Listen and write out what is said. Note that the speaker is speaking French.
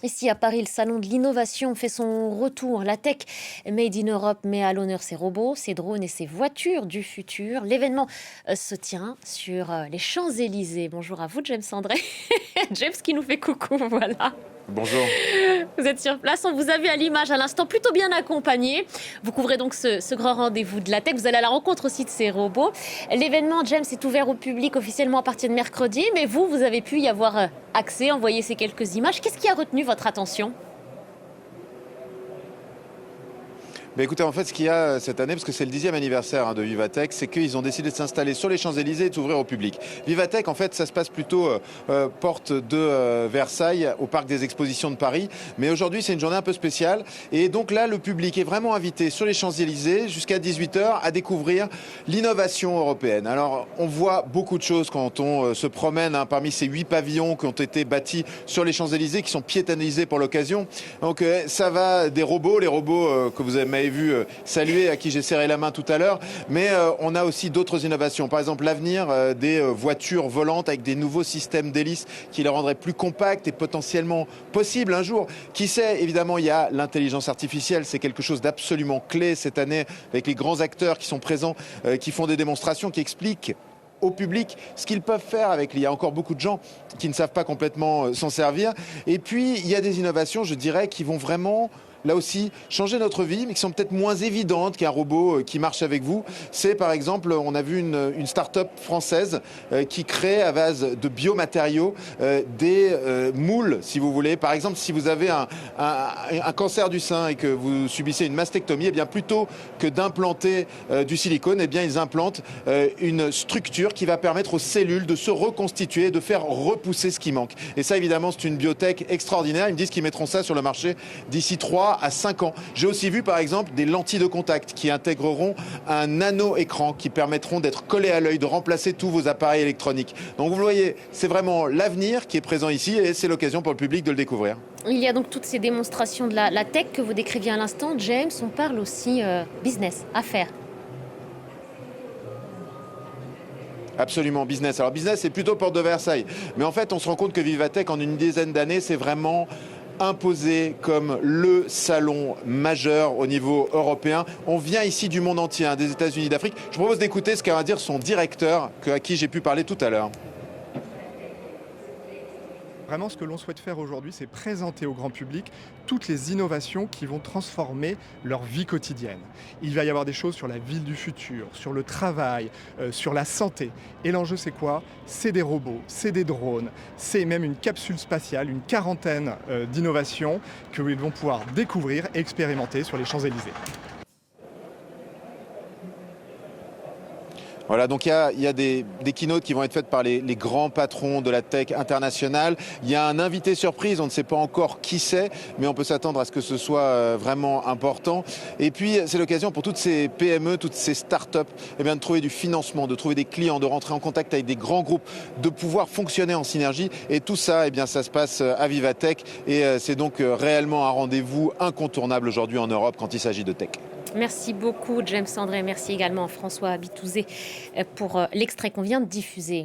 Ici à Paris, le salon de l'innovation fait son retour. La tech Made in Europe met à l'honneur ses robots, ses drones et ses voitures du futur. L'événement se tient sur les Champs-Élysées. Bonjour à vous, James André. James qui nous fait coucou, voilà. Bonjour. Vous êtes sur place, on vous a vu à l'image à l'instant, plutôt bien accompagné. Vous couvrez donc ce grand rendez-vous de la tech. Vous allez à la rencontre aussi de ces robots. L'événement, James, est ouvert au public officiellement à partir de mercredi. Mais vous avez pu y avoir accès, envoyer ces quelques images. Qu'est-ce qui a retenu votre attention ? Écoutez, en fait, ce qu'il y a cette année, parce que c'est le 10e anniversaire de Vivatech, c'est qu'ils ont décidé de s'installer sur les Champs-Élysées et d'ouvrir au public. Vivatech, en fait, ça se passe plutôt porte de Versailles, au Parc des Expositions de Paris. Mais aujourd'hui, c'est une journée un peu spéciale. Et donc là, le public est vraiment invité sur les Champs-Élysées jusqu'à 18h à découvrir l'innovation européenne. Alors, on voit beaucoup de choses quand on se promène parmi ces 8 pavillons qui ont été bâtis sur les Champs-Élysées, qui sont piétonnisés pour l'occasion. Donc, ça va des robots, les robots que vous avez vu saluer, à qui j'ai serré la main tout à l'heure, mais on a aussi d'autres innovations. Par exemple, l'avenir des voitures volantes avec des nouveaux systèmes d'hélices qui les rendraient plus compactes et potentiellement possibles un jour. Qui sait, évidemment, il y a l'intelligence artificielle, c'est quelque chose d'absolument clé cette année avec les grands acteurs qui sont présents, qui font des démonstrations, qui expliquent au public ce qu'ils peuvent faire avec l'IA. Il y a encore beaucoup de gens qui ne savent pas complètement s'en servir. Et puis, il y a des innovations, je dirais, qui vont vraiment là aussi, changer notre vie, mais qui sont peut-être moins évidentes qu'un robot qui marche avec vous. C'est par exemple, on a vu une start-up française qui crée à base de biomatériaux des moules, si vous voulez. Par exemple, si vous avez un cancer du sein et que vous subissez une mastectomie, eh bien, plutôt que d'implanter du silicone, eh bien, ils implantent une structure qui va permettre aux cellules de se reconstituer, de faire repousser ce qui manque. Et ça, évidemment, c'est une biotech extraordinaire. Ils me disent qu'ils mettront ça sur le marché d'ici 3 à 5 ans. J'ai aussi vu par exemple des lentilles de contact qui intégreront un nano-écran qui permettront d'être collés à l'œil, de remplacer tous vos appareils électroniques. Donc vous le voyez, c'est vraiment l'avenir qui est présent ici et c'est l'occasion pour le public de le découvrir. Il y a donc toutes ces démonstrations de la tech que vous décriviez à l'instant. James, on parle aussi business, affaires. Absolument, business. Alors business, c'est plutôt porte de Versailles. Mais en fait, on se rend compte que Vivatech, en une dizaine d'années, c'est vraiment imposé comme le salon majeur au niveau européen. On vient ici du monde entier, des États-Unis, d'Afrique. Je propose d'écouter ce qu'a à dire son directeur, à qui j'ai pu parler tout à l'heure. Vraiment, ce que l'on souhaite faire aujourd'hui, c'est présenter au grand public toutes les innovations qui vont transformer leur vie quotidienne. Il va y avoir des choses sur la ville du futur, sur le travail, sur la santé. Et l'enjeu, c'est quoi ? C'est des robots, c'est des drones, c'est même une capsule spatiale, une quarantaine d'innovations que ils vont pouvoir découvrir et expérimenter sur les Champs-Élysées. Voilà, donc il y a des keynotes qui vont être faites par les grands patrons de la tech internationale. Il y a un invité surprise, on ne sait pas encore qui c'est, mais on peut s'attendre à ce que ce soit vraiment important. Et puis, c'est l'occasion pour toutes ces PME, toutes ces startups, eh bien, de trouver du financement, de trouver des clients, de rentrer en contact avec des grands groupes, de pouvoir fonctionner en synergie. Et tout ça, eh bien, ça se passe à Vivatech. Et c'est donc réellement un rendez-vous incontournable aujourd'hui en Europe quand il s'agit de tech. Merci beaucoup, James André. Merci également François Bitouzé pour l'extrait qu'on vient de diffuser.